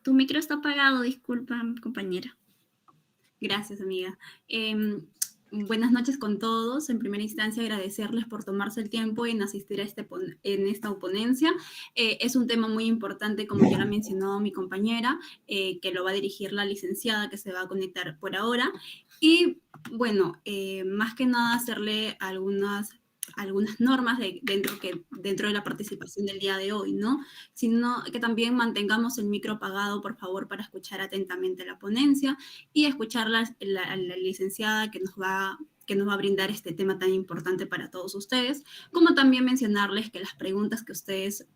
Tu micro está apagado, disculpa, compañera. Gracias, amiga. Buenas noches con todos. En primera instancia, agradecerles por tomarse el tiempo en asistir a en esta ponencia. Es un tema muy importante, como ya lo mencionó mi compañera, que lo va a dirigir la licenciada que se va a conectar por ahora. Y bueno, más que nada hacerle algunas normas dentro de la participación del día de hoy, ¿no? Sino que también mantengamos el micro apagado, por favor, para escuchar atentamente la ponencia y escuchar la licenciada que nos va a brindar este tema tan importante para todos ustedes, como también mencionarles que las preguntas que ustedes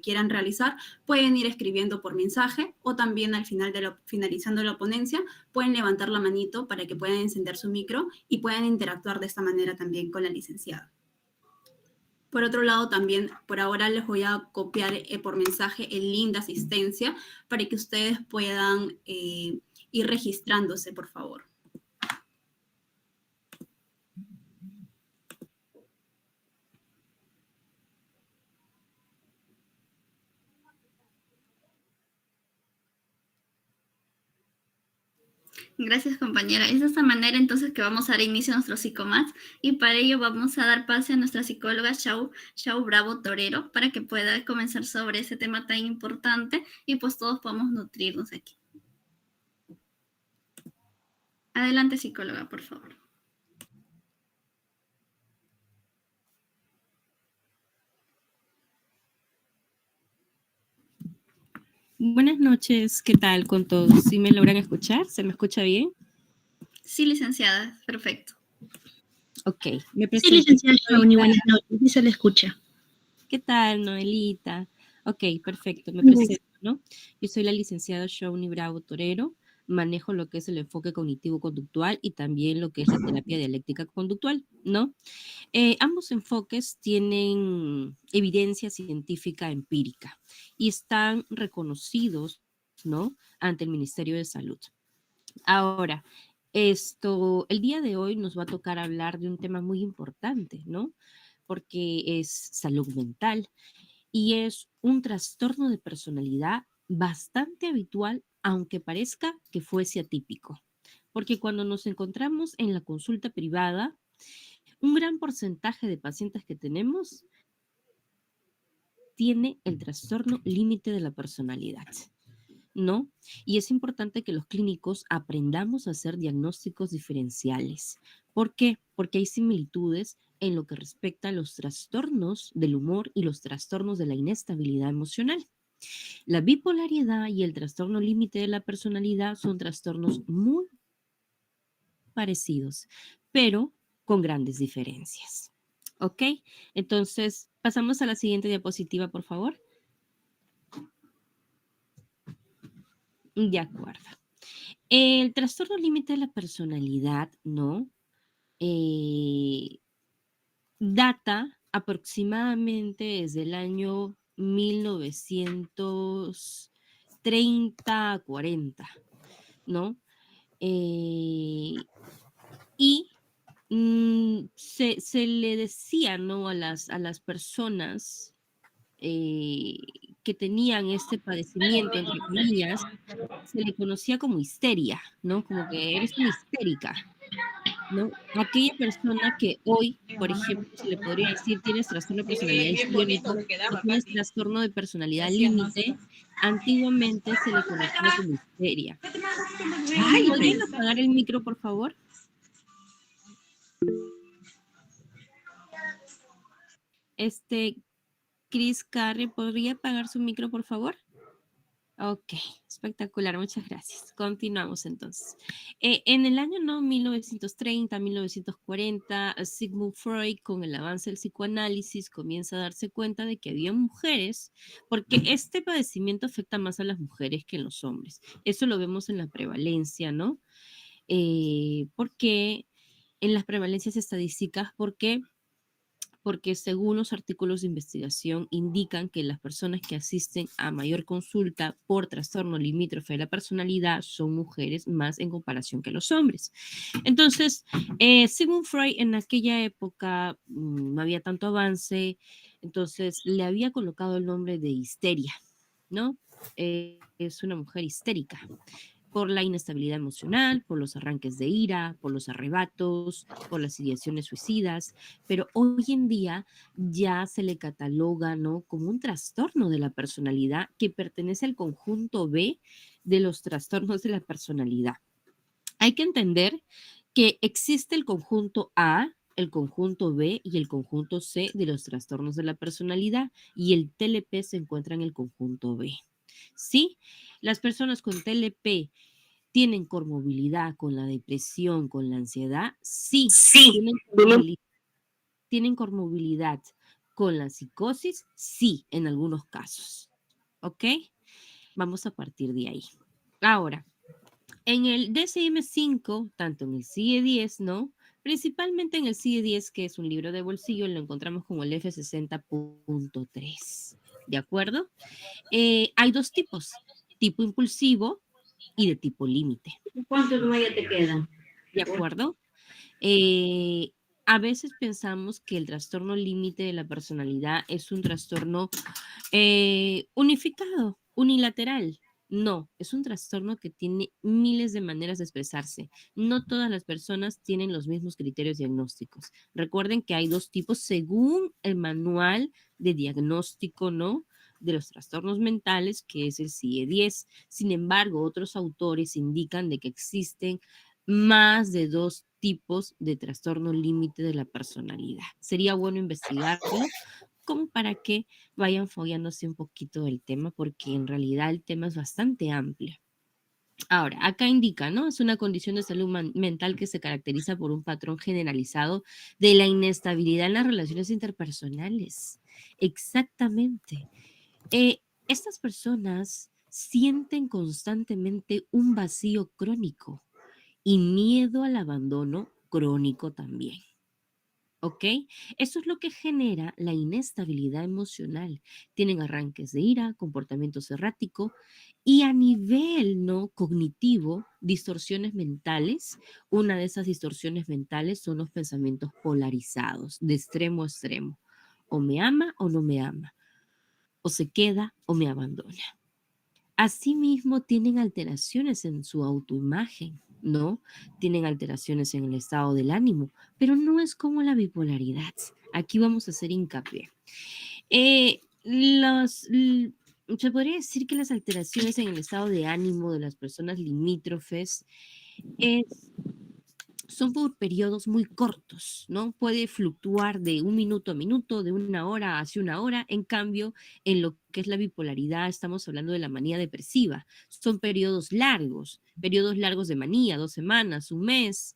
quieran realizar pueden ir escribiendo por mensaje o también al final finalizando la ponencia pueden levantar la manito para que puedan encender su micro y puedan interactuar de esta manera también con la licenciada. Por otro lado, también por ahora les voy a copiar por mensaje el link de asistencia para que ustedes puedan ir registrándose, por favor. Gracias, compañera. Es de esta manera entonces que vamos a dar inicio a nuestro psicomats y para ello vamos a dar pase a nuestra psicóloga Shau Bravo Torero para que pueda comenzar sobre ese tema tan importante y pues todos podamos nutrirnos aquí. Adelante, psicóloga, por favor. Buenas noches, ¿qué tal con todos? ¿Sí me logran escuchar? ¿Se me escucha bien? Sí, licenciada, perfecto. Ok, me presento. Sí, licenciada Shawnee, buenas noches, sí se le escucha. ¿Qué tal, Noelita? Ok, perfecto, me presento, ¿no? Yo soy la licenciada Shawnee Bravo Torero, manejo lo que es el enfoque cognitivo-conductual y también lo que es la terapia dialéctica conductual, ¿no? Ambos enfoques tienen evidencia científica empírica y están reconocidos, ¿no? Ante el Ministerio de Salud. Ahora, el día de hoy nos va a tocar hablar de un tema muy importante, ¿no? Porque es salud mental y es un trastorno de personalidad bastante habitual, aunque parezca que fuese atípico. Porque cuando nos encontramos en la consulta privada, un gran porcentaje de pacientes que tenemos tiene el trastorno límite de la personalidad, ¿no? Y es importante que los clínicos aprendamos a hacer diagnósticos diferenciales. ¿Por qué? Porque hay similitudes en lo que respecta a los trastornos del humor y los trastornos de la inestabilidad emocional. La bipolaridad y el trastorno límite de la personalidad son trastornos muy parecidos, pero con grandes diferencias. ¿Ok? Entonces, pasamos a la siguiente diapositiva, por favor. De acuerdo. El trastorno límite de la personalidad, ¿no? Data aproximadamente desde el año 1930 a 40, ¿no? Se le decía, ¿no? A las personas que tenían este padecimiento, entre comillas, se le conocía como histeria, ¿no? Como que eres una histérica, ¿no? Aquella persona que hoy, por ejemplo, se le podría decir tienes trastorno de personalidad histriónico o tienes trastorno de personalidad límite, antiguamente se le conocía como histeria. ¿Podrían apagar el micro, por favor? Chris Carey, ¿podría apagar su micro, por favor? Ok, espectacular, muchas gracias. Continuamos entonces. En el año 1930, 1940, Sigmund Freud, con el avance del psicoanálisis, comienza a darse cuenta de que había mujeres, porque este padecimiento afecta más a las mujeres que a los hombres. Eso lo vemos en la prevalencia, ¿no? Porque en las prevalencias estadísticas, porque según los artículos de investigación indican que las personas que asisten a mayor consulta por trastorno limítrofe de la personalidad son mujeres más en comparación que los hombres. Entonces, según Freud, en aquella época no había tanto avance, entonces le había colocado el nombre de histeria, ¿no? es una mujer histérica por la inestabilidad emocional, por los arranques de ira, por los arrebatos, por las ideaciones suicidas, pero hoy en día ya se le cataloga, ¿no?, como un trastorno de la personalidad que pertenece al conjunto B de los trastornos de la personalidad. Hay que entender que existe el conjunto A, el conjunto B y el conjunto C de los trastornos de la personalidad, y el TLP se encuentra en el conjunto B. Sí, las personas con TLP tienen comorbilidad con la depresión, con la ansiedad. Sí, Sí, tienen comorbilidad con la psicosis. Sí, en algunos casos. ¿Ok? Vamos a partir de ahí. Ahora, en el DSM-5, tanto en el CIE-10, ¿no? Principalmente en el CIE-10, que es un libro de bolsillo, lo encontramos como el F60.3. ¿De acuerdo? Hay dos tipos, tipo impulsivo y de tipo límite. ¿Cuánto todavía te queda? ¿De acuerdo? Eh, a veces pensamos que el trastorno límite de la personalidad es un trastorno unificado, unilateral. No, es un trastorno que tiene miles de maneras de expresarse. No todas las personas tienen los mismos criterios diagnósticos. Recuerden que hay dos tipos según el manual de diagnóstico, ¿no?, de los trastornos mentales, que es el CIE-10. Sin embargo, otros autores indican de que existen más de dos tipos de trastorno límite de la personalidad. Sería bueno investigarlo como para que vayan fogueándose un poquito del tema, porque en realidad el tema es bastante amplio. Ahora, acá indica, ¿no? Es una condición de salud mental que se caracteriza por un patrón generalizado de la inestabilidad en las relaciones interpersonales. Exactamente. Estas personas sienten constantemente un vacío crónico y miedo al abandono crónico también. ¿Ok? Eso es lo que genera la inestabilidad emocional. Tienen arranques de ira, comportamientos erráticos y a nivel no cognitivo, distorsiones mentales. Una de esas distorsiones mentales son los pensamientos polarizados, de extremo a extremo. O me ama o no me ama. O se queda o me abandona. Asimismo, tienen alteraciones en su autoimagen, ¿no? Tienen alteraciones en el estado del ánimo, pero no es como la bipolaridad. Aquí vamos a hacer hincapié. Se podría decir que las alteraciones en el estado de ánimo de las personas limítrofes son por periodos muy cortos, ¿no? Puede fluctuar de un minuto a minuto, de una hora hacia una hora. En cambio, en lo que es la bipolaridad, estamos hablando de la manía depresiva. Son periodos largos de manía, 2 semanas, un mes,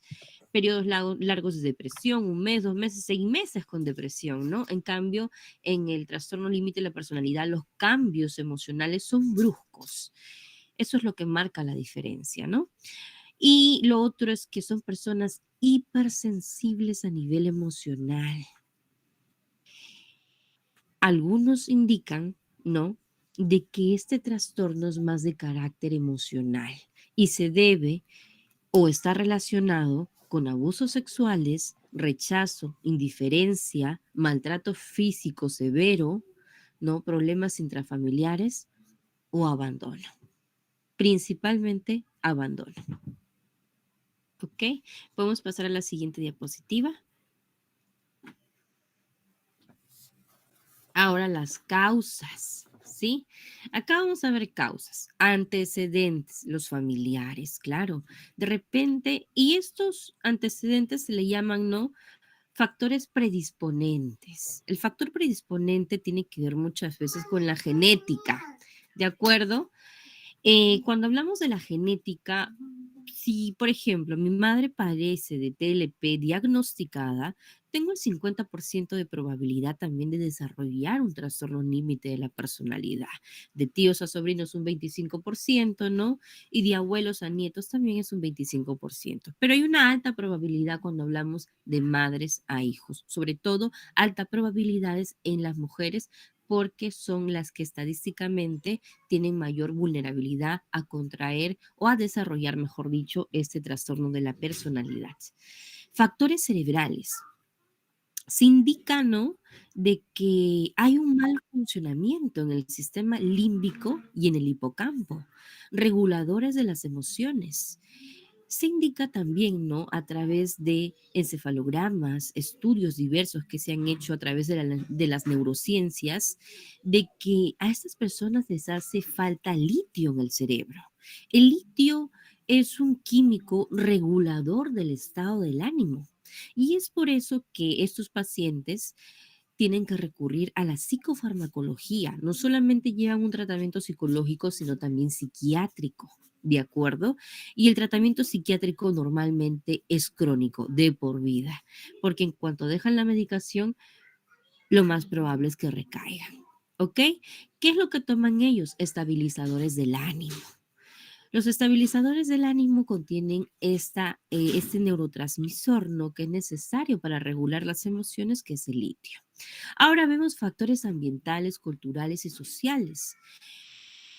periodos largos de depresión, un mes, 2 meses, 6 meses con depresión, ¿no? En cambio, en el trastorno límite de la personalidad, los cambios emocionales son bruscos. Eso es lo que marca la diferencia, ¿no? Y lo otro es que son personas hipersensibles a nivel emocional. Algunos indican, ¿no?, de que este trastorno es más de carácter emocional y se debe o está relacionado con abusos sexuales, rechazo, indiferencia, maltrato físico severo, ¿no?, problemas intrafamiliares o abandono. Principalmente abandono. ¿Ok? Podemos pasar a la siguiente diapositiva. Ahora las causas, ¿sí? Acá vamos a ver causas, antecedentes, los familiares, claro. De repente, y estos antecedentes se le llaman, ¿no?, factores predisponentes. El factor predisponente tiene que ver muchas veces con la genética, ¿de acuerdo? Cuando hablamos de la genética, si, por ejemplo, mi madre padece de TLP diagnosticada, tengo el 50% de probabilidad también de desarrollar un trastorno límite de la personalidad. De tíos a sobrinos un 25%, ¿no? Y de abuelos a nietos también es un 25%. Pero hay una alta probabilidad cuando hablamos de madres a hijos, sobre todo altas probabilidades en las mujeres porque son las que estadísticamente tienen mayor vulnerabilidad a contraer o a desarrollar, mejor dicho, este trastorno de la personalidad. Factores cerebrales. se indica, ¿no?, de que hay un mal funcionamiento en el sistema límbico y en el hipocampo, reguladores de las emociones. Se indica también, ¿no?, a través de encefalogramas, estudios diversos que se han hecho a través de las neurociencias, de que a estas personas les hace falta litio en el cerebro. El litio es un químico regulador del estado del ánimo. Y es por eso que estos pacientes tienen que recurrir a la psicofarmacología. No solamente llevan un tratamiento psicológico, sino también psiquiátrico, ¿de acuerdo? Y el tratamiento psiquiátrico normalmente es crónico, de por vida, porque en cuanto dejan la medicación, lo más probable es que recaigan, ¿ok? ¿Qué es lo que toman ellos? Estabilizadores del ánimo. Los estabilizadores del ánimo contienen este neurotransmisor, ¿no?, que es necesario para regular las emociones, que es el litio. Ahora vemos factores ambientales, culturales y sociales.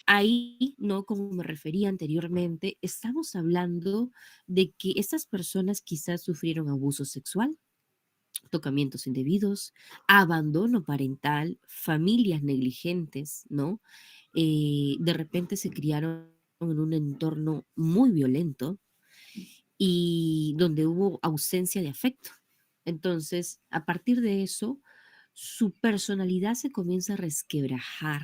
Ahí, ¿no?, como me refería anteriormente, estamos hablando de que estas personas quizás sufrieron abuso sexual, tocamientos indebidos, abandono parental, familias negligentes, ¿no? De repente se criaron en un entorno muy violento y donde hubo ausencia de afecto. Entonces, a partir de eso, su personalidad se comienza a resquebrajar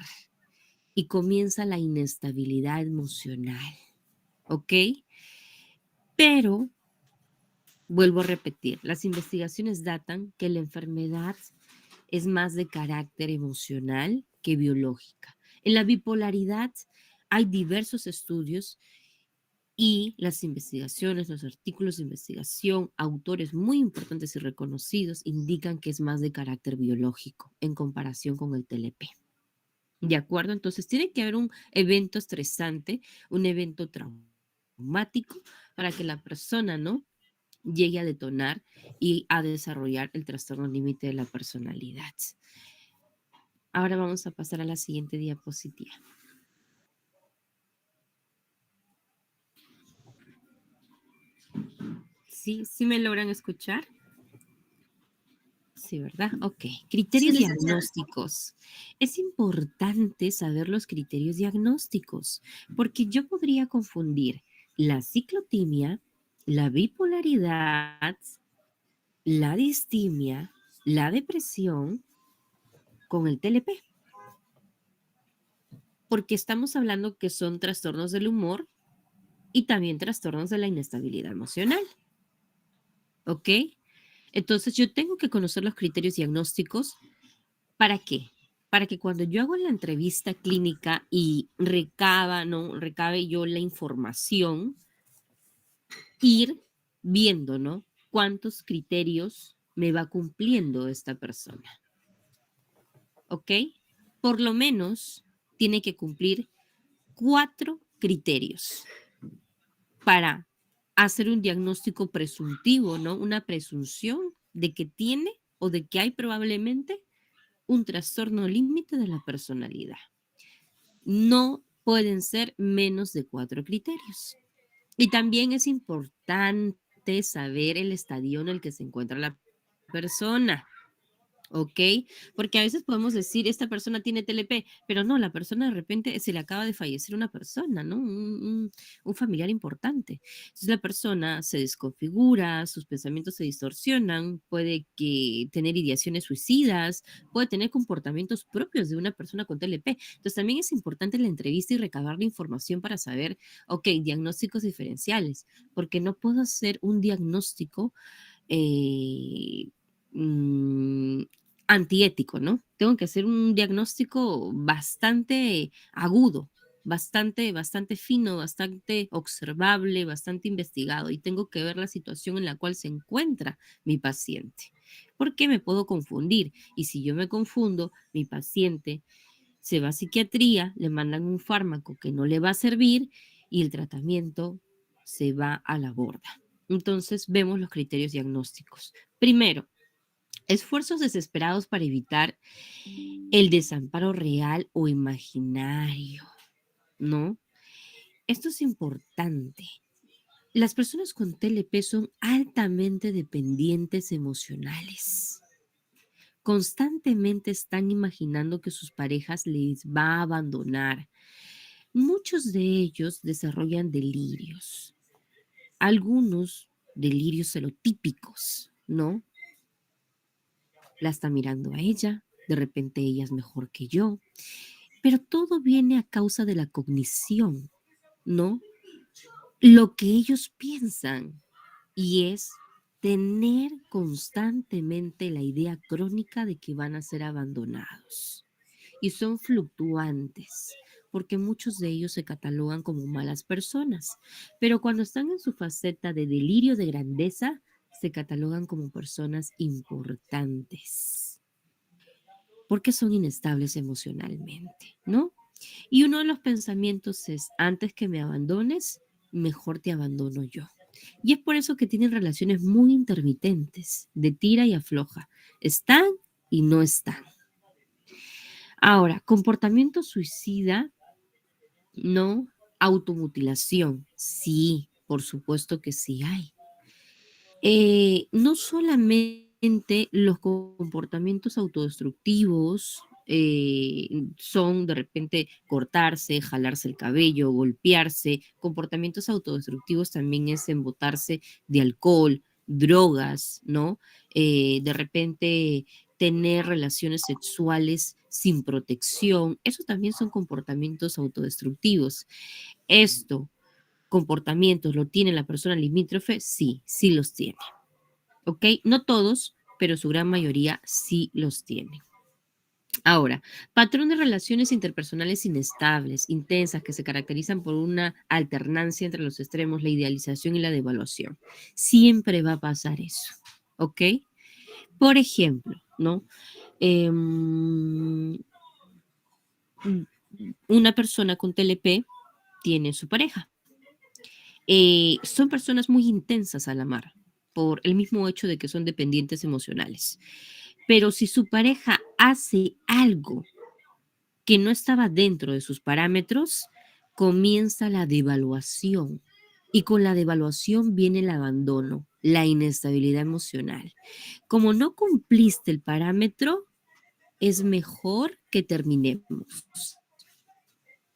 y comienza la inestabilidad emocional, ¿ok? Pero, vuelvo a repetir, las investigaciones datan que la enfermedad es más de carácter emocional que biológica. En la bipolaridad hay diversos estudios y las investigaciones, los artículos de investigación, autores muy importantes y reconocidos indican que es más de carácter biológico en comparación con el TLP. ¿De acuerdo? Entonces tiene que haber un evento estresante, un evento traumático para que la persona, ¿no?, llegue a detonar y a desarrollar el trastorno límite de la personalidad. Ahora vamos a pasar a la siguiente diapositiva. ¿Sí? ¿Sí me logran escuchar? Sí, ¿verdad? Ok. Sí, Criterios licenciada. diagnósticos. Es importante saber los criterios diagnósticos, porque yo podría confundir la ciclotimia, la bipolaridad, la distimia, la depresión con el TLP, porque estamos hablando que son trastornos del humor y también trastornos de la inestabilidad emocional. ¿Ok? Entonces yo tengo que conocer los criterios diagnósticos. ¿Para qué? Para que cuando yo hago la entrevista clínica y recabe yo la información, ir viendo, ¿no?, cuántos criterios me va cumpliendo esta persona. ¿Ok? Por lo menos tiene que cumplir 4 criterios para hacer un diagnóstico presuntivo, ¿no? Una presunción de que tiene o de que hay probablemente un trastorno límite de la personalidad. No pueden ser menos de 4 criterios. Y también es importante saber el estadio en el que se encuentra la persona. ¿Ok? Porque a veces podemos decir, esta persona tiene TLP, pero no, la persona de repente se le acaba de fallecer una persona, ¿no? Un familiar importante. Entonces la persona se desconfigura, sus pensamientos se distorsionan, puede que tener ideaciones suicidas, puede tener comportamientos propios de una persona con TLP. Entonces también es importante la entrevista y recabar la información para saber, ok, diagnósticos diferenciales, porque no puedo hacer un diagnóstico eh, mm, antiético, ¿no? Tengo que hacer un diagnóstico bastante agudo, bastante fino, bastante observable, bastante investigado y tengo que ver la situación en la cual se encuentra mi paciente. Porque me puedo confundir y si yo me confundo, mi paciente se va a psiquiatría, le mandan un fármaco que no le va a servir y el tratamiento se va a la borda. Entonces vemos los criterios diagnósticos. Primero, esfuerzos desesperados para evitar el desamparo real o imaginario, ¿no? Esto es importante. Las personas con TLP son altamente dependientes emocionales. Constantemente están imaginando que sus parejas les va a abandonar. Muchos de ellos desarrollan delirios, algunos delirios celotípicos, ¿no? La está mirando a ella, de repente ella es mejor que yo, pero todo viene a causa de la cognición, ¿no? Lo que ellos piensan y es tener constantemente la idea crónica de que van a ser abandonados. Y son fluctuantes, porque muchos de ellos se catalogan como malas personas, pero cuando están en su faceta de delirio de grandeza, se catalogan como personas importantes, porque son inestables emocionalmente, ¿no? Y uno de los pensamientos es, antes que me abandones, mejor te abandono yo. Y es por eso que tienen relaciones muy intermitentes, de tira y afloja. Están y no están. Ahora, comportamiento suicida, no. Automutilación, sí, por supuesto que sí hay. No solamente los comportamientos autodestructivos son de repente cortarse, jalarse el cabello, golpearse. Comportamientos autodestructivos también es embotarse de alcohol, drogas, ¿no? De repente tener relaciones sexuales sin protección. Eso también son comportamientos autodestructivos. Esto comportamientos lo tiene la persona limítrofe, sí, sí los tiene. ¿Ok? No todos, pero su gran mayoría sí los tiene. Ahora, patrón de relaciones interpersonales inestables, intensas, que se caracterizan por una alternancia entre los extremos, la idealización y la devaluación. Siempre va a pasar eso. ¿Ok? Por ejemplo, ¿no? Una persona con TLP tiene su pareja. Son personas muy intensas al amar, por el mismo hecho de que son dependientes emocionales. Pero si su pareja hace algo que no estaba dentro de sus parámetros, comienza la devaluación. Y con la devaluación viene el abandono, la inestabilidad emocional. Como no cumpliste el parámetro, es mejor que terminemos.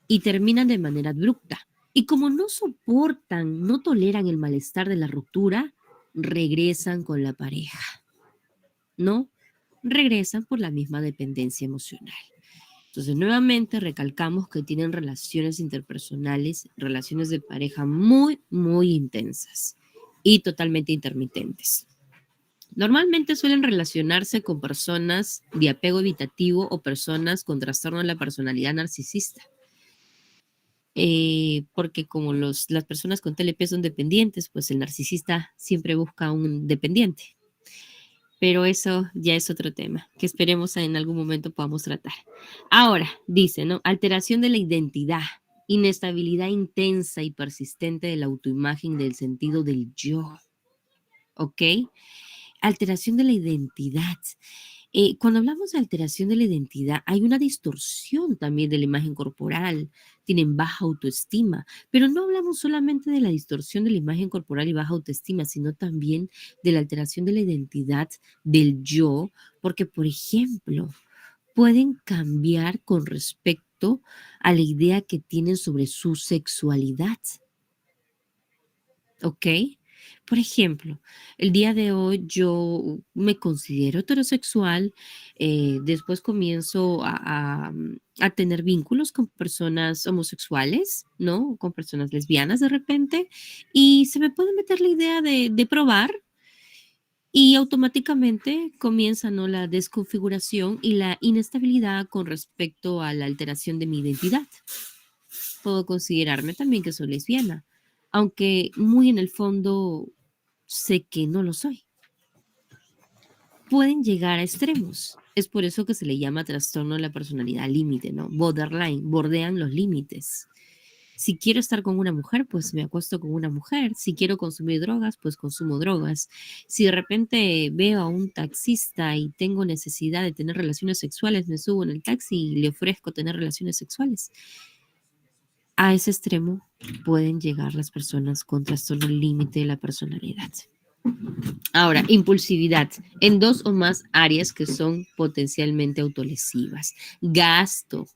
Y terminan de manera abrupta. Y como no soportan, no toleran el malestar de la ruptura, regresan con la pareja, ¿no? Regresan por la misma dependencia emocional. Entonces, nuevamente recalcamos que tienen relaciones interpersonales, relaciones de pareja muy, muy intensas y totalmente intermitentes. Normalmente suelen relacionarse con personas de apego evitativo o personas con trastorno de la personalidad narcisista. Porque como las personas con TLP son dependientes, pues el narcisista siempre busca un dependiente. Pero eso ya es otro tema que esperemos en algún momento podamos tratar. Ahora, dice, ¿no? Alteración de la identidad, inestabilidad intensa y persistente de la autoimagen del sentido del yo. ¿Ok? Alteración de la identidad. Cuando hablamos de alteración de la identidad, hay una distorsión también de la imagen corporal, tienen baja autoestima, pero no hablamos solamente de la distorsión de la imagen corporal y baja autoestima, sino también de la alteración de la identidad del yo, porque, por ejemplo, pueden cambiar con respecto a la idea que tienen sobre su sexualidad. ¿Ok? Por ejemplo, el día de hoy yo me considero heterosexual, después comienzo a tener vínculos con personas homosexuales, ¿no? Con personas lesbianas de repente, y se me puede meter la idea de probar y automáticamente comienza, ¿no? La desconfiguración y la inestabilidad con respecto a la alteración de mi identidad. Puedo considerarme también que soy lesbiana, aunque muy en el fondo sé que no lo soy. Pueden llegar a extremos. Es por eso que se le llama trastorno de la personalidad límite, ¿no? Borderline, bordean los límites. Si quiero estar con una mujer, pues me acuesto con una mujer. Si quiero consumir drogas, pues consumo drogas. Si de repente veo a un taxista y tengo necesidad de tener relaciones sexuales, me subo en el taxi y le ofrezco tener relaciones sexuales. A ese extremo pueden llegar las personas con trastorno límite de la personalidad. Ahora, impulsividad en 2 o más áreas que son potencialmente autolesivas. Gasto,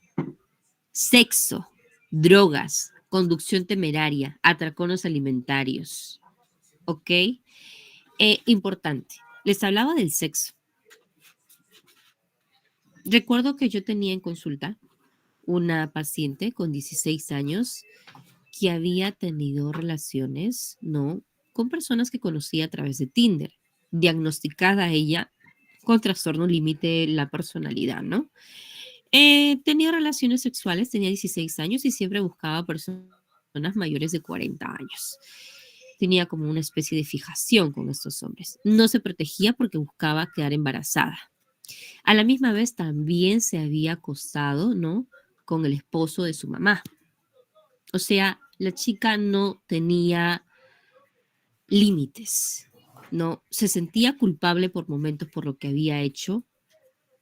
sexo, drogas, conducción temeraria, atracones alimentarios. ¿Ok? Importante. Les hablaba del sexo. Recuerdo que yo tenía en consulta una paciente con 16 años que había tenido relaciones, ¿no?, con personas que conocía a través de Tinder, diagnosticada ella con trastorno límite de la personalidad, ¿no? Tenía relaciones sexuales, tenía 16 años y siempre buscaba personas mayores de 40 años. Tenía como una especie de fijación con estos hombres. No se protegía porque buscaba quedar embarazada. A la misma vez también se había acostado, ¿no?, con el esposo de su mamá. O sea, la chica no tenía límites, ¿no? Se sentía culpable por momentos por lo que había hecho,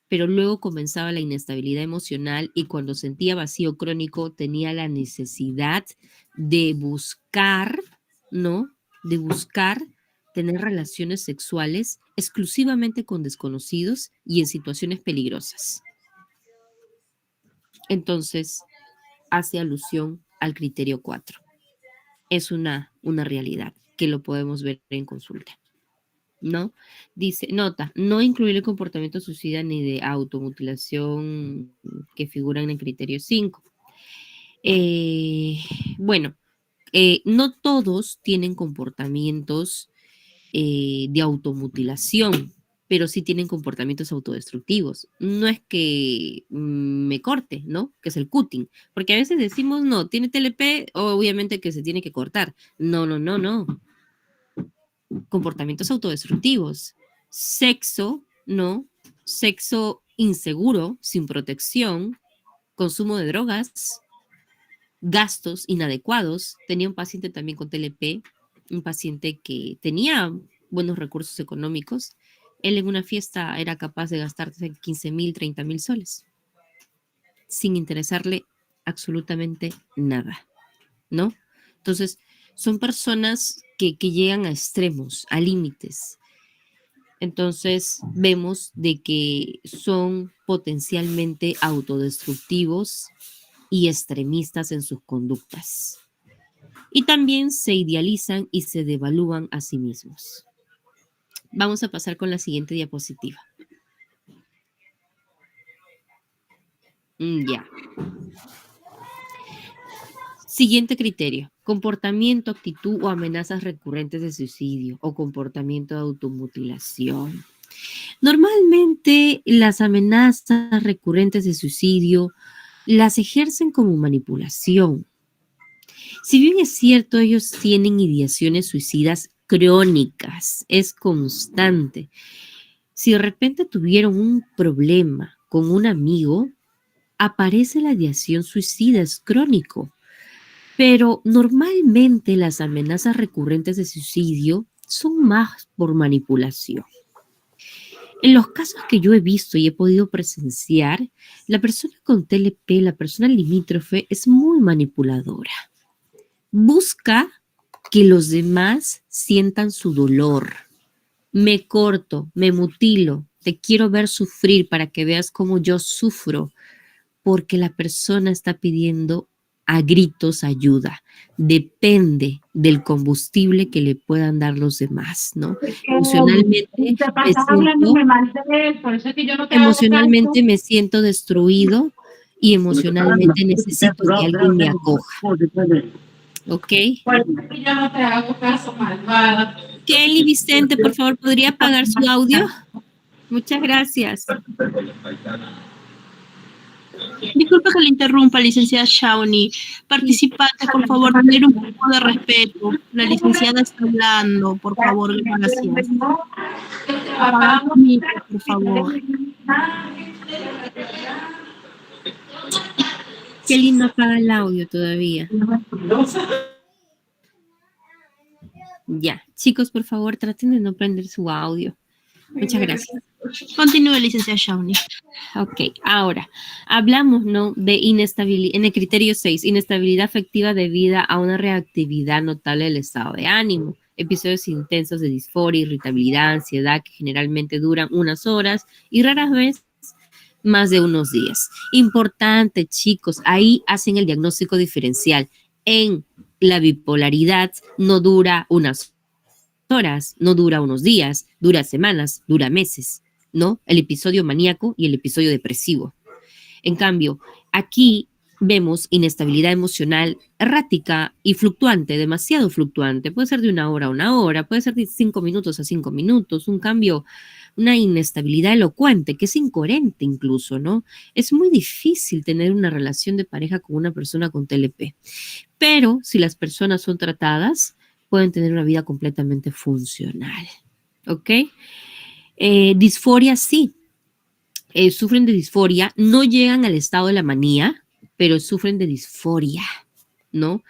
pero luego comenzaba la inestabilidad emocional y cuando sentía vacío crónico tenía la necesidad de buscar, ¿no? De buscar tener relaciones sexuales exclusivamente con desconocidos y en situaciones peligrosas. Entonces, hace alusión al criterio 4. Es una realidad que lo podemos ver en consulta, ¿no? Dice, nota, no incluir el comportamiento suicida ni de automutilación que figuran en el criterio 5. Bueno, no todos tienen comportamientos de automutilación, pero sí tienen comportamientos autodestructivos. No es que me corte, ¿no? Que es el cutting. Porque a veces decimos, no, tiene TLP, obviamente que se tiene que cortar. No, no, no, no. Comportamientos autodestructivos. Sexo, ¿no? Sexo inseguro, sin protección, consumo de drogas, gastos inadecuados. Tenía un paciente también con TLP, un paciente que tenía buenos recursos económicos. Él en una fiesta era capaz de gastarse 15,000, 30,000 soles, sin interesarle absolutamente nada, ¿no? Entonces, son personas que llegan a extremos, a límites. Entonces, vemos de que son potencialmente autodestructivos y extremistas en sus conductas. Y también se idealizan y se devalúan a sí mismos. Vamos a pasar con la siguiente diapositiva. Ya. Siguiente criterio. Comportamiento, actitud o amenazas recurrentes de suicidio o comportamiento de automutilación. Normalmente las amenazas recurrentes de suicidio las ejercen como manipulación. Si bien es cierto, ellos tienen ideaciones suicidas crónicas, es constante. Si de repente tuvieron un problema con un amigo, aparece la ideación suicida, es crónico. Pero normalmente las amenazas recurrentes de suicidio son más por manipulación. En los casos que yo he visto y he podido presenciar, la persona con TLP, la persona limítrofe, es muy manipuladora. Busca que los demás sientan su dolor. Me corto, me mutilo, te quiero ver sufrir para que veas cómo yo sufro, porque la persona está pidiendo a gritos ayuda. Depende del combustible que le puedan dar los demás, ¿no? Emocionalmente me siento destruido y emocionalmente necesito que alguien me acoja. ¿Ok? Kelly Vicente, por favor, ¿podría apagar su audio? Muchas gracias. Disculpe que le interrumpa, licenciada Shawnee. Participante, por favor, tener un poco de respeto. La licenciada está hablando, por favor, gracias. Apaga su micro, por favor. Kelly no apaga el audio todavía. Ya, chicos, por favor, traten de no prender su audio. Muchas gracias. Continúe, licenciada Shawnee. Ok, ahora, hablamos, ¿no?, de inestabilidad, en el criterio 6, inestabilidad afectiva debida a una reactividad notable del estado de ánimo. episodios intensos de disforia, irritabilidad, ansiedad, que generalmente duran unas horas y raras veces más de unos días. Importante, chicos, ahí hacen el diagnóstico diferencial. En la bipolaridad no dura unas horas, no dura unos días, dura semanas, dura meses, ¿no? El episodio maníaco y el episodio depresivo. En cambio, aquí vemos inestabilidad emocional errática y fluctuante, demasiado fluctuante. Puede ser de 1 hora a 1 hora, puede ser de 5 minutos a 5 minutos, un cambio, una inestabilidad elocuente, que es incoherente incluso, ¿no? Es muy difícil tener una relación de pareja con una persona con TLP. Pero si las personas son tratadas, pueden tener una vida completamente funcional, ¿ok? Disforia sí. Sufren de disforia, no llegan al estado de la manía, pero sufren de disforia, ¿no?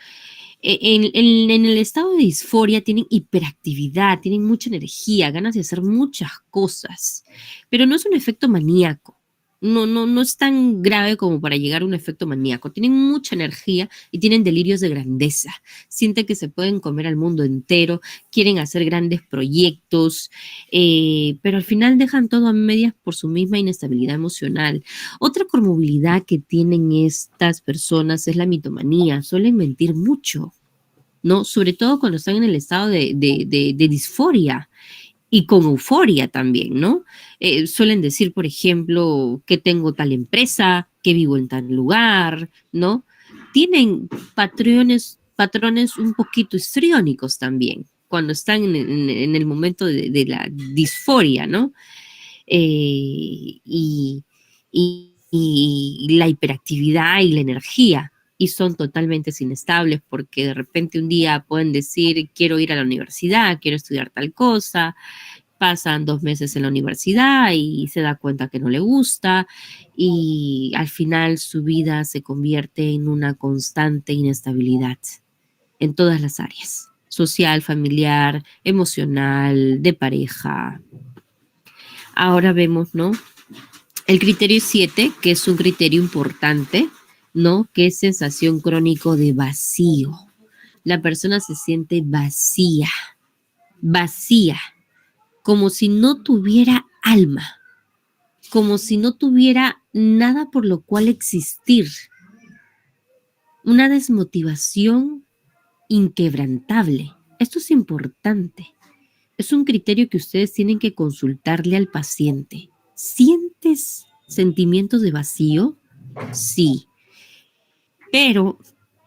En el estado de disforia tienen hiperactividad, tienen mucha energía, ganas de hacer muchas cosas, pero no es un efecto maníaco. No es tan grave como para llegar a un efecto maníaco. Tienen mucha energía y tienen delirios de grandeza. Sienten que se pueden comer al mundo entero, quieren hacer grandes proyectos, pero al final dejan todo a medias por su misma inestabilidad emocional. Otra comorbilidad que tienen estas personas es la mitomanía. Suelen mentir mucho, ¿no? Sobre todo cuando están en el estado de disforia. Y con euforia también, ¿no? Suelen decir, por ejemplo, que tengo tal empresa, que vivo en tal lugar, ¿no? Tienen patrones un poquito histriónicos también, cuando están en el momento de la disforia, ¿no? Y la hiperactividad y la energía. Y son totalmente inestables porque de repente un día pueden decir, quiero ir a la universidad, quiero estudiar tal cosa, pasan 2 meses en la universidad y se da cuenta que no le gusta y al final su vida se convierte en una constante inestabilidad en todas las áreas, social, familiar, emocional, de pareja. Ahora vemos, ¿no? El criterio 7, que es un criterio importante, ¿no? Que es sensación crónico de vacío. La persona se siente vacía, como si no tuviera alma, como si no tuviera nada por lo cual existir. Una desmotivación inquebrantable. Esto es importante. Es un criterio que ustedes tienen que consultarle al paciente. ¿Sientes sentimientos de vacío? Sí. Pero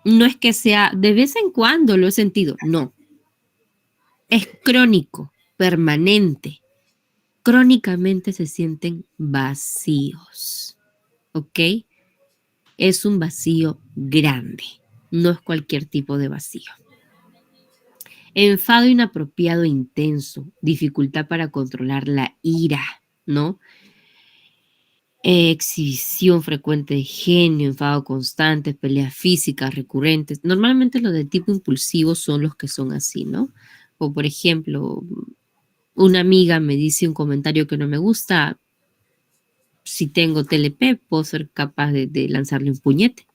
no es que sea de vez en cuando lo he sentido, no. Es crónico, permanente. Crónicamente se sienten vacíos, ¿ok? Es un vacío grande, no es cualquier tipo de vacío. Enfado inapropiado e intenso, dificultad para controlar la ira, ¿no? Exhibición frecuente de genio, enfado constante, peleas físicas recurrentes. Normalmente los de tipo impulsivo son los que son así, ¿no? O por ejemplo, una amiga me dice un comentario que no me gusta. Si tengo TLP, puedo ser capaz de lanzarle un puñete.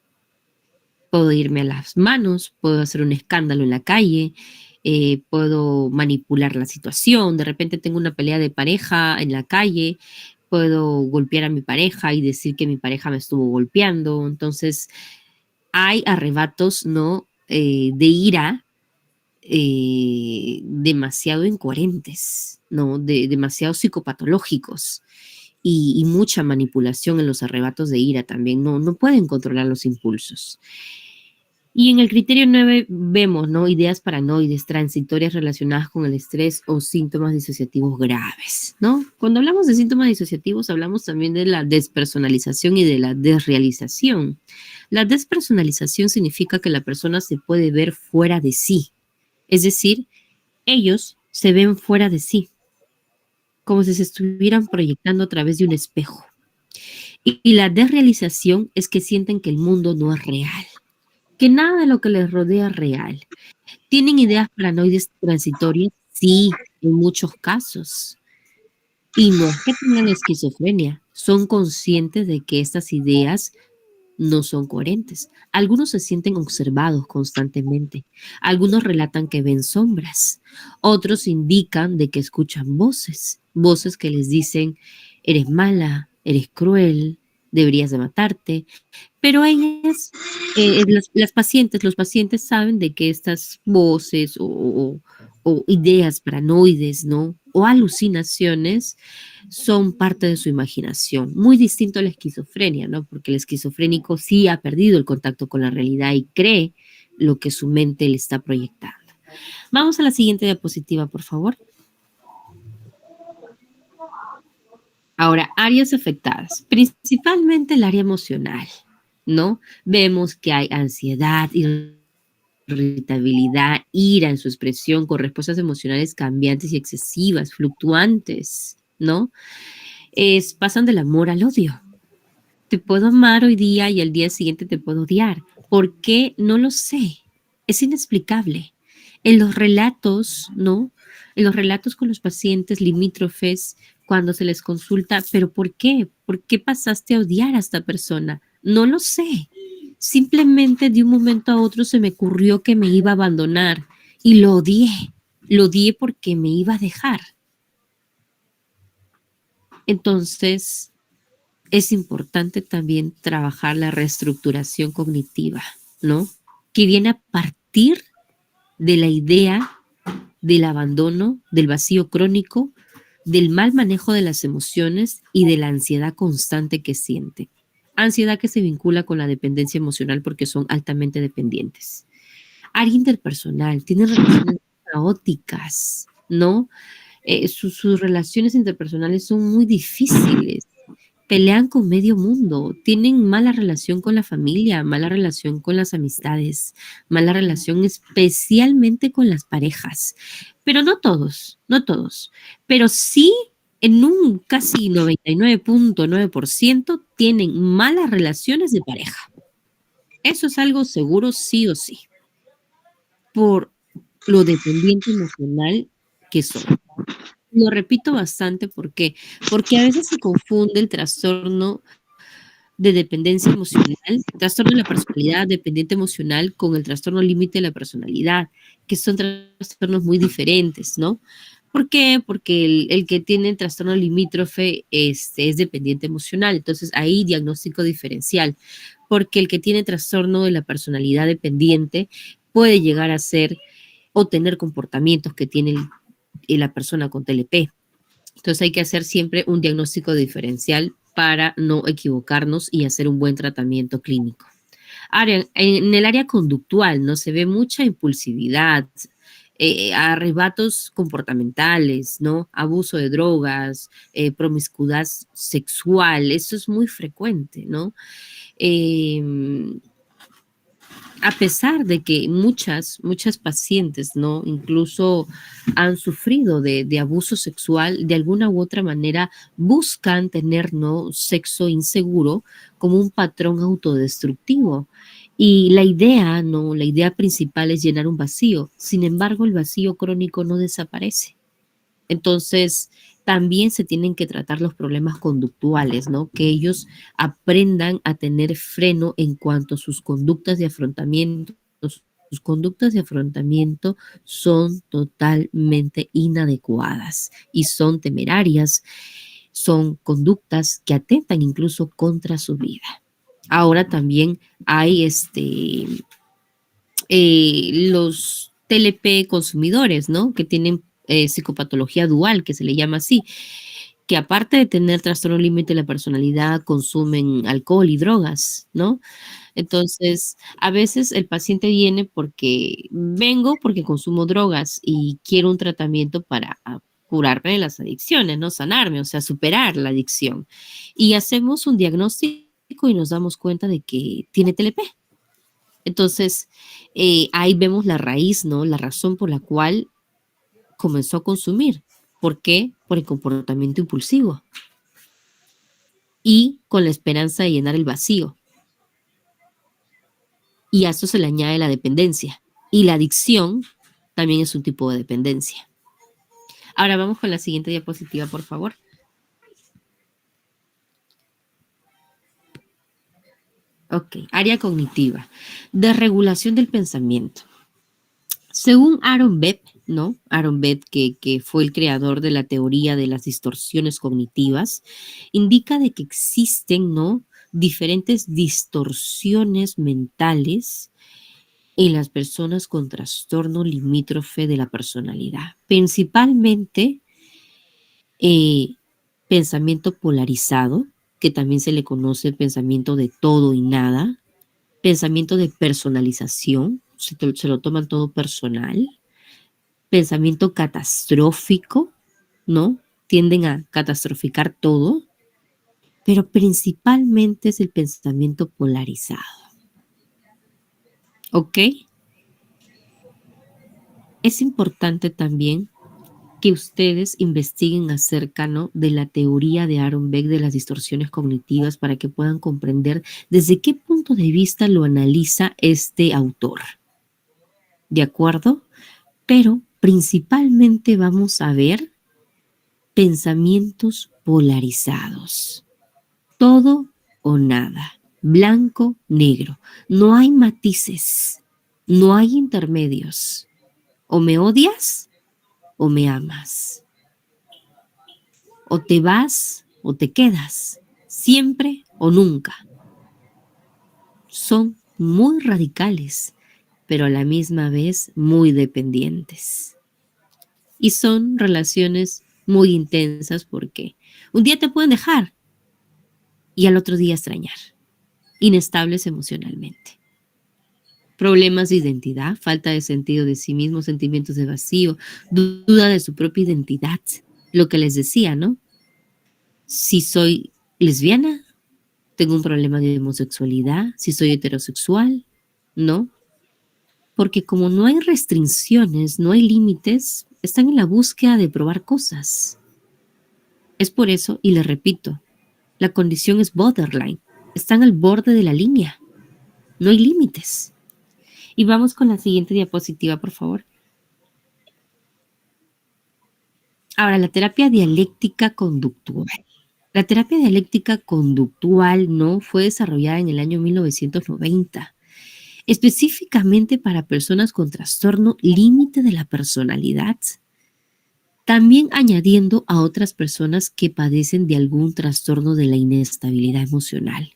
Puedo irme a las manos, puedo hacer un escándalo en la calle, puedo manipular la situación. De repente tengo una pelea de pareja en la calle, puedo golpear a mi pareja y decir que mi pareja me estuvo golpeando. Entonces, hay arrebatos, ¿no? De ira demasiado incoherentes, ¿no? Demasiado psicopatológicos y mucha manipulación en los arrebatos de ira también. No pueden controlar los impulsos. Y en el criterio 9 vemos, ¿no? Ideas paranoides transitorias relacionadas con el estrés o síntomas disociativos graves, ¿no? Cuando hablamos de síntomas disociativos, hablamos también de la despersonalización y de la desrealización. La despersonalización significa que la persona se puede ver fuera de sí. Es decir, ellos se ven fuera de sí, como si se estuvieran proyectando a través de un espejo. Y la desrealización es que sienten que el mundo no es real, que nada de lo que les rodea es real. ¿Tienen ideas paranoides transitorias? Sí, en muchos casos. Y no es que tengan esquizofrenia, son conscientes de que estas ideas no son coherentes. Algunos se sienten observados constantemente. Algunos relatan que ven sombras. Otros indican de que escuchan voces. Voces que les dicen, eres mala, eres cruel, deberías de matarte. Pero ellas, las pacientes, los pacientes saben de que estas voces o ideas paranoides, ¿no? O alucinaciones son parte de su imaginación. Muy distinto a la esquizofrenia, ¿no? Porque el esquizofrénico sí ha perdido el contacto con la realidad y cree lo que su mente le está proyectando. Vamos a la siguiente diapositiva, por favor. Ahora, áreas afectadas, principalmente el área emocional, ¿no? Vemos que hay ansiedad, irritabilidad, ira en su expresión con respuestas emocionales cambiantes y excesivas, fluctuantes, ¿no? Pasan del amor al odio. Te puedo amar hoy día y al día siguiente te puedo odiar. ¿Por qué? No lo sé. Es inexplicable. En los relatos, ¿no? En los relatos con los pacientes limítrofes, cuando se les consulta, ¿pero por qué? ¿Por qué pasaste a odiar a esta persona? No lo sé. Simplemente de un momento a otro se me ocurrió que me iba a abandonar y lo odié. Lo odié porque me iba a dejar. Entonces, es importante también trabajar la reestructuración cognitiva, ¿no? Que viene a partir de la idea del abandono, del vacío crónico, del mal manejo de las emociones y de la ansiedad constante que siente. Ansiedad que se vincula con la dependencia emocional porque son altamente dependientes. Área interpersonal, tienen relaciones caóticas, ¿no? Sus relaciones interpersonales son muy difíciles, pelean con medio mundo, tienen mala relación con la familia, mala relación con las amistades, mala relación especialmente con las parejas. Pero no todos, no todos. Pero sí, en un casi 99.9% tienen malas relaciones de pareja. Eso es algo seguro sí o sí, por lo dependiente emocional que son. Lo repito bastante, ¿por qué? Porque a veces se confunde el trastorno de dependencia emocional, trastorno de la personalidad dependiente emocional con el trastorno límite de la personalidad, que son trastornos muy diferentes, ¿no? ¿Por qué? Porque el que tiene el trastorno limítrofe es dependiente emocional, entonces ahí diagnóstico diferencial, porque el que tiene trastorno de la personalidad dependiente puede llegar a ser o tener comportamientos que tiene la persona con TLP. Entonces hay que hacer siempre un diagnóstico diferencial para no equivocarnos y hacer un buen tratamiento clínico. Ahora, en el área conductual, ¿no? Se ve mucha impulsividad, arrebatos comportamentales, ¿no? Abuso de drogas, promiscuidad sexual, eso es muy frecuente, ¿no? A pesar de que muchas pacientes, ¿no? Incluso han sufrido de abuso sexual, de alguna u otra manera buscan tener, ¿no? Sexo inseguro como un patrón autodestructivo. Y la idea, ¿no? La idea principal es llenar un vacío. Sin embargo, el vacío crónico no desaparece. Entonces, también se tienen que tratar los problemas conductuales, ¿no? Que ellos aprendan a tener freno en cuanto a sus conductas de afrontamiento. Sus conductas de afrontamiento son totalmente inadecuadas y son temerarias, son conductas que atentan incluso contra su vida. Ahora también hay los TLP consumidores, ¿no? Que tienen psicopatología dual, que se le llama así, que aparte de tener trastorno límite de la personalidad, consumen alcohol y drogas, ¿no? Entonces, a veces el paciente viene porque consumo drogas y quiero un tratamiento para curarme de las adicciones, ¿no? Sanarme, o sea, superar la adicción. Y hacemos un diagnóstico y nos damos cuenta de que tiene TLP. Entonces, ahí vemos la raíz, ¿no? La razón por la cual comenzó a consumir. ¿Por qué? Por el comportamiento impulsivo. Y con la esperanza de llenar el vacío. Y a eso se le añade la dependencia. Y la adicción también es un tipo de dependencia. Ahora vamos con la siguiente diapositiva, por favor. Ok, área cognitiva. Desregulación del pensamiento. Según Aaron Beck, ¿no? Aaron Beck, que fue el creador de la teoría de las distorsiones cognitivas, indica de que existen, ¿no? Diferentes distorsiones mentales en las personas con trastorno limítrofe de la personalidad. Principalmente eh, pensamiento polarizado, que también se le conoce pensamiento de todo y nada, pensamiento de personalización, se lo toman todo personal, pensamiento catastrófico, ¿no? Tienden a catastroficar todo, pero principalmente es el pensamiento polarizado. ¿Ok? Es importante también que ustedes investiguen acerca, ¿no?, de la teoría de Aaron Beck de las distorsiones cognitivas para que puedan comprender desde qué punto de vista lo analiza este autor. ¿De acuerdo? Pero principalmente vamos a ver pensamientos polarizados. Todo o nada. Blanco, negro. No hay matices. No hay intermedios. O me odias o me amas. O te vas o te quedas. Siempre o nunca. Son muy radicales, pero a la misma vez muy dependientes. Y son relaciones muy intensas porque un día te pueden dejar y al otro día extrañar. Inestables emocionalmente. Problemas de identidad, falta de sentido de sí mismo, sentimientos de vacío, duda de su propia identidad. Lo que les decía, ¿no? Si soy lesbiana, tengo un problema de homosexualidad, si soy heterosexual, ¿no? Porque como no hay restricciones, no hay límites, están en la búsqueda de probar cosas. Es por eso, y les repito, la condición es borderline, están al borde de la línea, no hay límites. Y vamos con la siguiente diapositiva, por favor. Ahora, la terapia dialéctica conductual. La terapia dialéctica conductual no fue desarrollada en el año 1990, específicamente para personas con trastorno límite de la personalidad, también añadiendo a otras personas que padecen de algún trastorno de la inestabilidad emocional,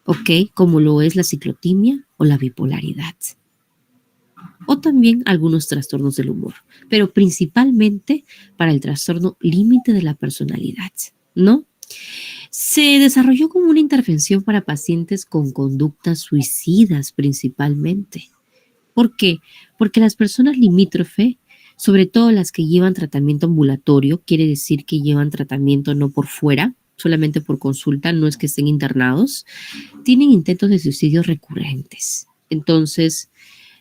¿ok? Como lo es la ciclotimia o la bipolaridad, o también algunos trastornos del humor, pero principalmente para el trastorno límite de la personalidad, ¿no? Se desarrolló como una intervención para pacientes con conductas suicidas principalmente. ¿Por qué? Porque las personas limítrofe, sobre todo las que llevan tratamiento ambulatorio, quiere decir que llevan tratamiento no por fuera, solamente por consulta, no es que estén internados, tienen intentos de suicidio recurrentes. Entonces,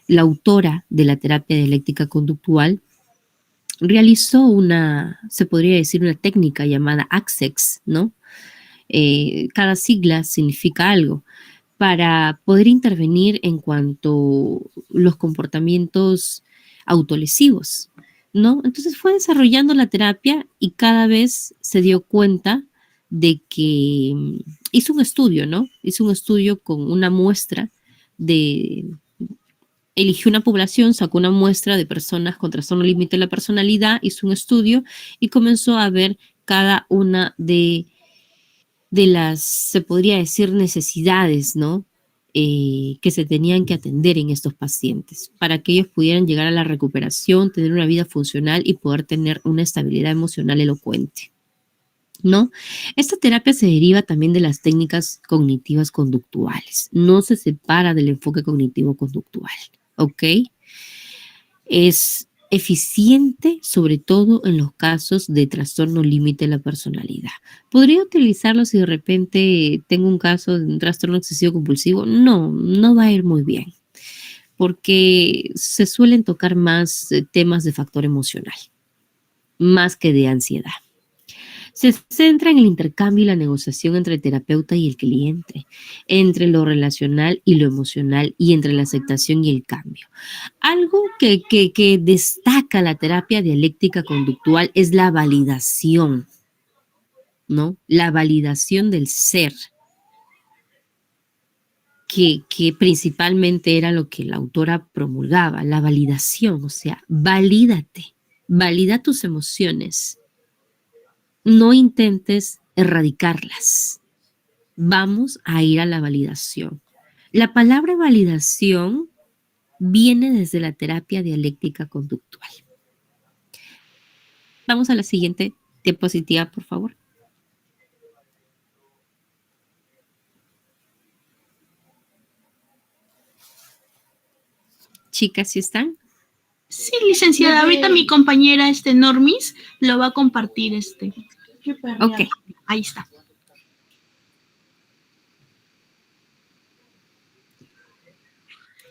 la autora de la terapia dialéctica conductual realizó una, se podría decir, una técnica llamada ACCEX, ¿no? Cada sigla significa algo, para poder intervenir en cuanto a los comportamientos autolesivos, ¿no? Entonces fue desarrollando la terapia y cada vez se dio cuenta de que hizo un estudio, ¿no? Hizo un estudio con una muestra de, eligió una población, sacó una muestra de personas con trastorno límite de la personalidad, hizo un estudio y comenzó a ver cada una de las, se podría decir, necesidades, ¿no? Que se tenían que atender en estos pacientes para que ellos pudieran llegar a la recuperación, tener una vida funcional y poder tener una estabilidad emocional elocuente, ¿no? Esta terapia se deriva también de las técnicas cognitivas conductuales, no se separa del enfoque cognitivo conductual, ¿ok? Es eficiente, sobre todo en los casos de trastorno límite de la personalidad. ¿Podría utilizarlo si de repente tengo un caso de un trastorno excesivo compulsivo? No, no va a ir muy bien, porque se suelen tocar más temas de factor emocional, más que de ansiedad. Se centra en el intercambio y la negociación entre el terapeuta y el cliente, entre lo relacional y lo emocional y entre la aceptación y el cambio. Algo que destaca la terapia dialéctica conductual es la validación, ¿no? La validación del ser. que principalmente era lo que la autora promulgaba, la validación, o sea, valídate, valida tus emociones, no intentes erradicarlas, vamos a ir a la validación. La palabra validación viene desde la terapia dialéctica conductual. Vamos a la siguiente diapositiva, por favor. Chicas, ¿sí están? Sí, licenciada, ahorita mi compañera Normis lo va a compartir Ok. Ahí está.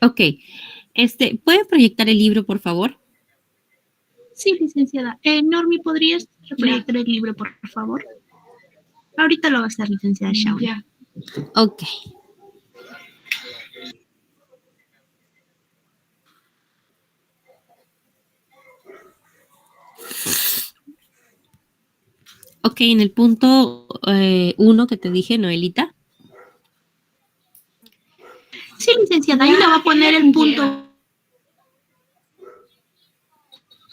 Ok. ¿Puede proyectar el libro, por favor? Sí, licenciada. Normi, ¿podrías proyectar el libro, por favor? Ahorita lo va a hacer, licenciada Shauni. Ok. Ok, en el punto 1 que te dije, Noelita. Sí, licenciada, ahí lo va a poner el punto.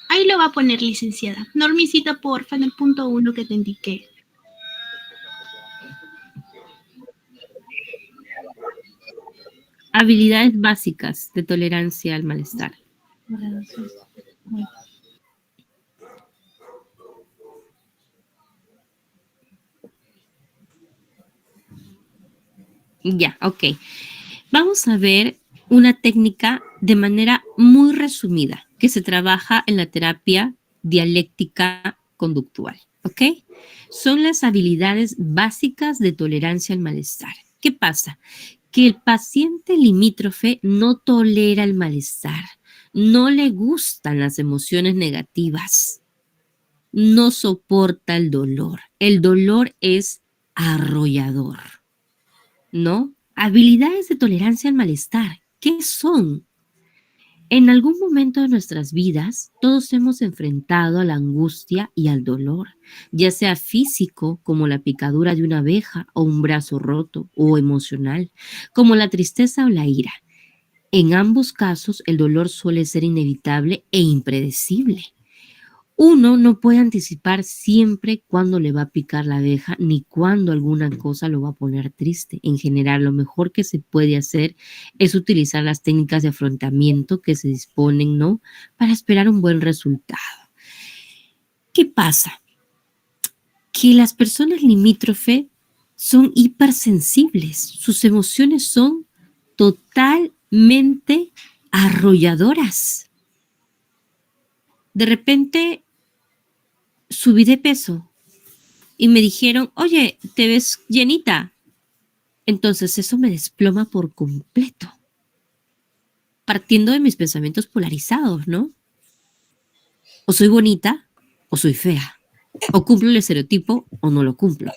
Ahí lo va a poner, licenciada. Normisita, porfa, en el punto 1 que te indiqué. Habilidades básicas de tolerancia al malestar. Ya, ok. Vamos a ver una técnica de manera muy resumida que se trabaja en la terapia dialéctica conductual, ¿ok? Son las habilidades básicas de tolerancia al malestar. ¿Qué pasa? Que el paciente limítrofe no tolera el malestar, no le gustan las emociones negativas, no soporta el dolor. El dolor es arrollador, ¿no? Habilidades de tolerancia al malestar, ¿qué son? En algún momento de nuestras vidas, todos hemos enfrentado a la angustia y al dolor, ya sea físico, como la picadura de una abeja o un brazo roto, o emocional, como la tristeza o la ira. En ambos casos, el dolor suele ser inevitable e impredecible. Uno no puede anticipar siempre cuándo le va a picar la abeja ni cuándo alguna cosa lo va a poner triste. En general, lo mejor que se puede hacer es utilizar las técnicas de afrontamiento que se disponen, ¿no? Para esperar un buen resultado. ¿Qué pasa? Que las personas limítrofe son hipersensibles. Sus emociones son totalmente arrolladoras. De repente subí de peso y me dijeron, oye, te ves llenita. Entonces eso me desploma por completo, partiendo de mis pensamientos polarizados, ¿no? O soy bonita o soy fea, o cumplo el estereotipo o no lo cumplo,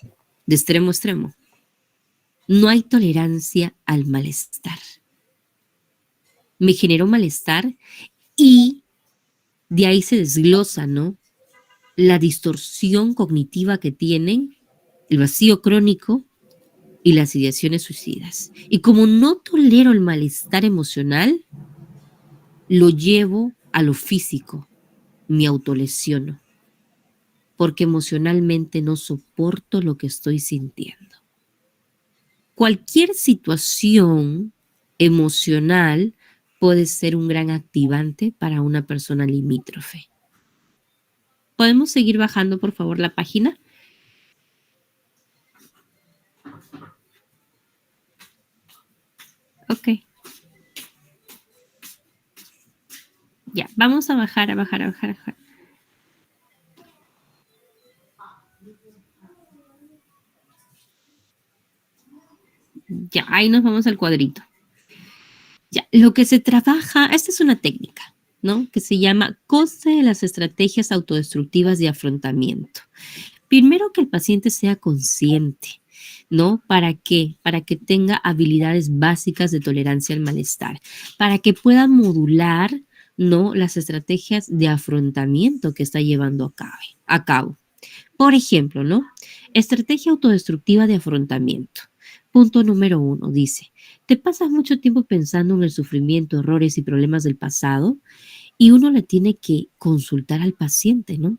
de extremo a extremo. No hay tolerancia al malestar. Me generó malestar y de ahí se desglosa, ¿no? La distorsión cognitiva que tienen, el vacío crónico y las ideaciones suicidas. Y como no tolero el malestar emocional, lo llevo a lo físico, me autolesiono, porque emocionalmente no soporto lo que estoy sintiendo. Cualquier situación emocional puede ser un gran activante para una persona limítrofe. ¿Podemos seguir bajando, por favor, la página? Ok. Ya, vamos a bajar, a bajar, a bajar, a bajar. Ya, ahí nos vamos al cuadrito. Ya, lo que se trabaja, esta es una técnica, ¿no? Que se llama coste de las estrategias autodestructivas de afrontamiento. Primero que el paciente sea consciente, ¿no? ¿Para qué? Para que tenga habilidades básicas de tolerancia al malestar, para que pueda modular, ¿no? Las estrategias de afrontamiento que está llevando a cabo. Por ejemplo, ¿no? Estrategia autodestructiva de afrontamiento. Punto número 1 dice, Te pasas mucho tiempo pensando en el sufrimiento, errores y problemas del pasado y uno le tiene que consultar al paciente, ¿no?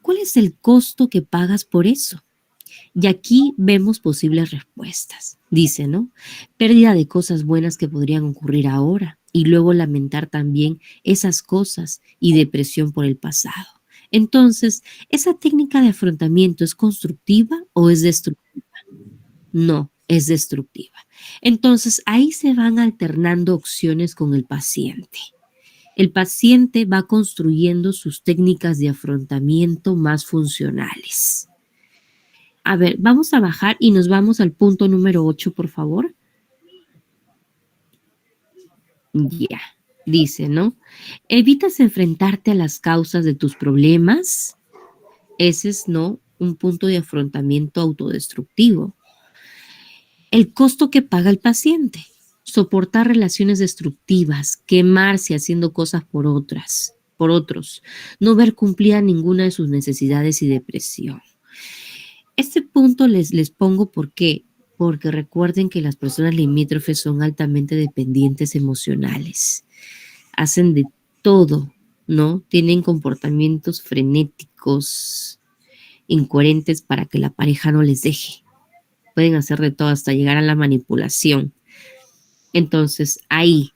¿Cuál es el costo que pagas por eso? Y aquí vemos posibles respuestas. Dice, ¿no? Pérdida de cosas buenas que podrían ocurrir ahora y luego lamentar también esas cosas y depresión por el pasado. Entonces, ¿esa técnica de afrontamiento es constructiva o es destructiva? No, es destructiva. Entonces, ahí se van alternando opciones con el paciente. El paciente va construyendo sus técnicas de afrontamiento más funcionales. A ver, vamos a bajar y nos vamos al punto número 8, por favor. Ya, dice, ¿no? ¿Evitas enfrentarte a las causas de tus problemas? Ese es, ¿no? Un punto de afrontamiento autodestructivo. El costo que paga el paciente. Soportar relaciones destructivas, quemarse haciendo cosas por otros, no ver cumplida ninguna de sus necesidades y depresión. Este punto les pongo porque recuerden que las personas limítrofes son altamente dependientes emocionales. Hacen de todo, ¿no? Tienen comportamientos frenéticos, incoherentes para que la pareja no les deje. Pueden hacer de todo hasta llegar a la manipulación. Entonces, ahí,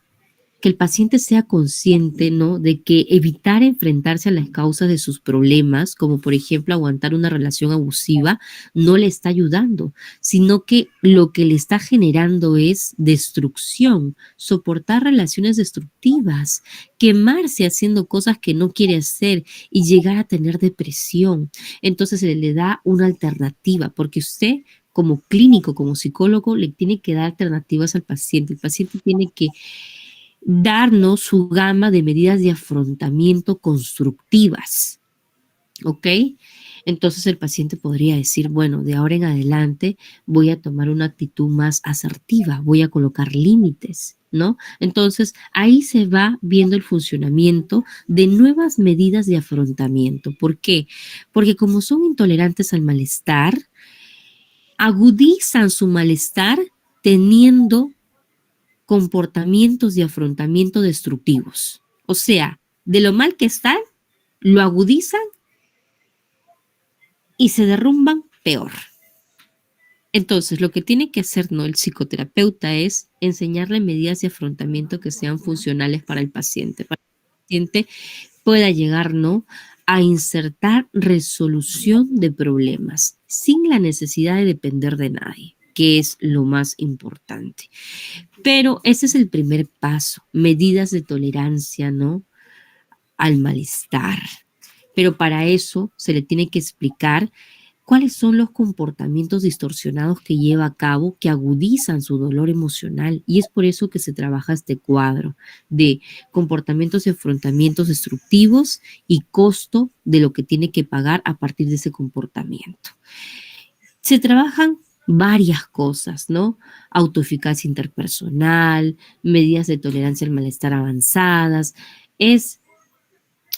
que el paciente sea consciente, ¿no? De que evitar enfrentarse a las causas de sus problemas, como por ejemplo aguantar una relación abusiva, no le está ayudando, sino que lo que le está generando es destrucción, soportar relaciones destructivas, quemarse haciendo cosas que no quiere hacer y llegar a tener depresión. Entonces se le da una alternativa, porque usted como clínico, como psicólogo, le tiene que dar alternativas al paciente. El paciente tiene que darnos su gama de medidas de afrontamiento constructivas, ¿ok? Entonces el paciente podría decir, bueno, de ahora en adelante voy a tomar una actitud más asertiva, voy a colocar límites, ¿no? Entonces ahí se va viendo el funcionamiento de nuevas medidas de afrontamiento. ¿Por qué? Porque como son intolerantes al malestar, agudizan su malestar teniendo comportamientos de afrontamiento destructivos. O sea, de lo mal que están, lo agudizan y se derrumban peor. Entonces, lo que tiene que hacer, ¿no?, el psicoterapeuta es enseñarle medidas de afrontamiento que sean funcionales para el paciente pueda llegar, ¿no?, a insertar resolución de problemas sin la necesidad de depender de nadie, que es lo más importante. Pero ese es el primer paso, medidas de tolerancia, ¿no?, al malestar. Pero para eso se le tiene que explicar cuáles son los comportamientos distorsionados que lleva a cabo que agudizan su dolor emocional. Y es por eso que se trabaja este cuadro de comportamientos y afrontamientos destructivos y costo de lo que tiene que pagar a partir de ese comportamiento. Se trabajan varias cosas, ¿no? Autoeficacia interpersonal, medidas de tolerancia al malestar avanzadas. Es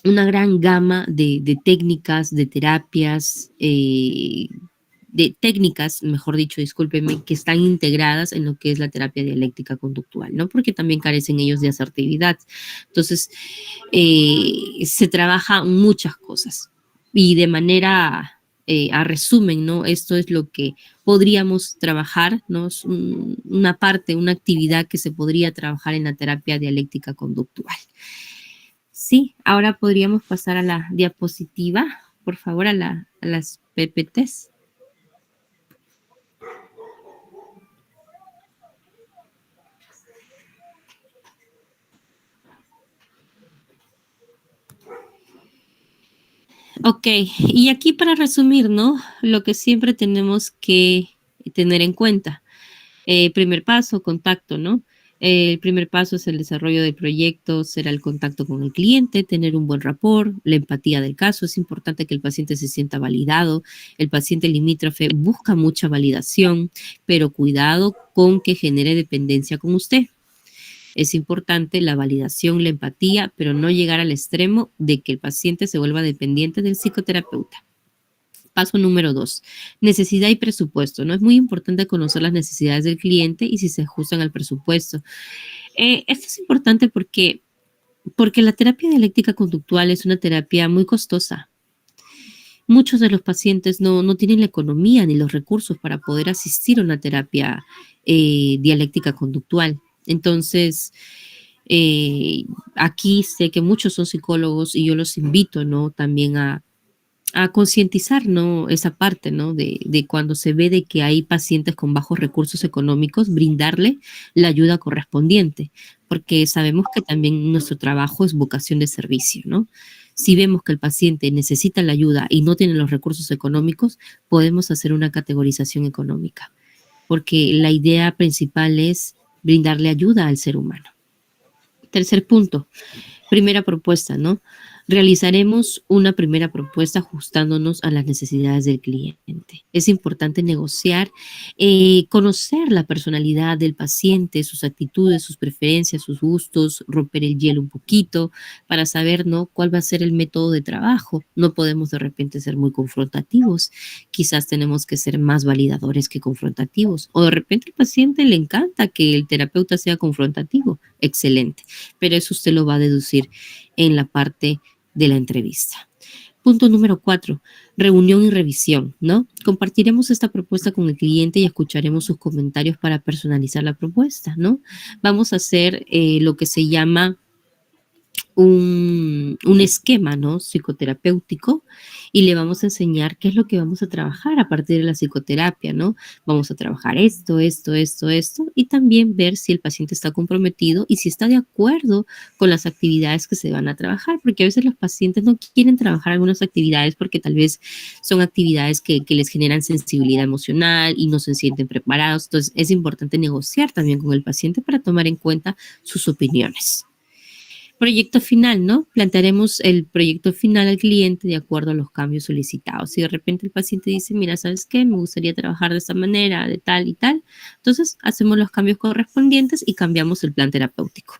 una gran gama de técnicas, de terapias, de técnicas, mejor dicho, discúlpeme, que están integradas en lo que es la terapia dialéctica conductual, ¿no? Porque también carecen ellos de asertividad. Entonces, se trabaja muchas cosas y de manera, a resumen, ¿no? Esto es lo que podríamos trabajar, ¿no? Es una parte, una actividad que se podría trabajar en la terapia dialéctica conductual. Sí, ahora podríamos pasar a la diapositiva, por favor, a las PPTs. Ok, y aquí para resumir, ¿no? Lo que siempre tenemos que tener en cuenta. Primer paso, contacto, ¿no? El primer paso es el desarrollo del proyecto, será el contacto con el cliente, tener un buen rapport, la empatía del caso. Es importante que el paciente se sienta validado. El paciente limítrofe busca mucha validación, pero cuidado con que genere dependencia con usted. Es importante la validación, la empatía, pero no llegar al extremo de que el paciente se vuelva dependiente del psicoterapeuta. Paso número 2, necesidad y presupuesto, ¿no? Es muy importante conocer las necesidades del cliente y si se ajustan al presupuesto. Esto es importante porque la terapia dialéctica conductual es una terapia muy costosa. Muchos de los pacientes no tienen la economía ni los recursos para poder asistir a una terapia dialéctica conductual. Entonces, aquí sé que muchos son psicólogos y yo los invito, ¿no? También a concientizar, ¿no? Esa parte, ¿no? De cuando se ve de que hay pacientes con bajos recursos económicos, brindarle la ayuda correspondiente, porque sabemos que también nuestro trabajo es vocación de servicio, ¿no? Si vemos que el paciente necesita la ayuda y no tiene los recursos económicos, podemos hacer una categorización económica, porque la idea principal es brindarle ayuda al ser humano. Tercer punto, primera propuesta, ¿no? Realizaremos una primera propuesta ajustándonos a las necesidades del cliente. Es importante negociar, conocer la personalidad del paciente, sus actitudes, sus preferencias, sus gustos, romper el hielo un poquito para saber, ¿no?, cuál va a ser el método de trabajo. No podemos de repente ser muy confrontativos. Quizás tenemos que ser más validadores que confrontativos. O de repente al paciente le encanta que el terapeuta sea confrontativo. Excelente. Pero eso usted lo va a deducir en la parte de la entrevista. Punto número 4, reunión y revisión, ¿no? Compartiremos esta propuesta con el cliente y escucharemos sus comentarios para personalizar la propuesta, ¿no? Vamos a hacer lo que se llama un esquema, ¿no?, psicoterapéutico, y le vamos a enseñar qué es lo que vamos a trabajar a partir de la psicoterapia, ¿no? Vamos a trabajar esto, y también ver si el paciente está comprometido y si está de acuerdo con las actividades que se van a trabajar, porque a veces los pacientes no quieren trabajar algunas actividades porque tal vez son actividades que les generan sensibilidad emocional y no se sienten preparados. Entonces, es importante negociar también con el paciente para tomar en cuenta sus opiniones. Proyecto final, ¿no? Plantearemos el proyecto final al cliente de acuerdo a los cambios solicitados. Si de repente el paciente dice, mira, ¿sabes qué? Me gustaría trabajar de esta manera, de tal y tal. Entonces, hacemos los cambios correspondientes y cambiamos el plan terapéutico.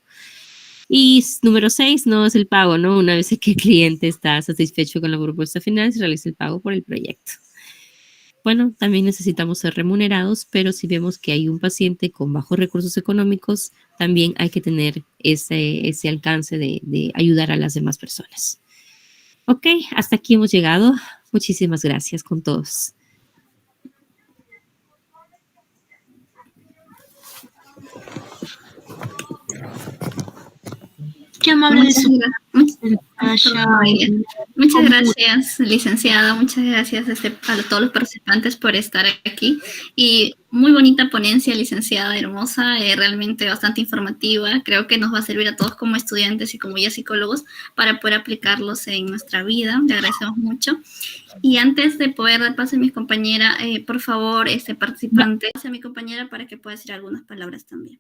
Y número 6, no es el pago, ¿no? Una vez que el cliente está satisfecho con la propuesta final, se realiza el pago por el proyecto. Bueno, también necesitamos ser remunerados, pero si vemos que hay un paciente con bajos recursos económicos, también hay que tener ese alcance de ayudar a las demás personas. Ok, hasta aquí hemos llegado. Muchísimas gracias con todos. Qué amable de su Muchas gracias, licenciada. Muchas gracias a todos los participantes por estar aquí. Y muy bonita ponencia, licenciada, hermosa, realmente bastante informativa. Creo que nos va a servir a todos como estudiantes y como ya psicólogos para poder aplicarlos en nuestra vida. Le agradecemos mucho. Y antes de poder dar paso a mi compañera, por favor, participante, a mi compañera para que pueda decir algunas palabras también.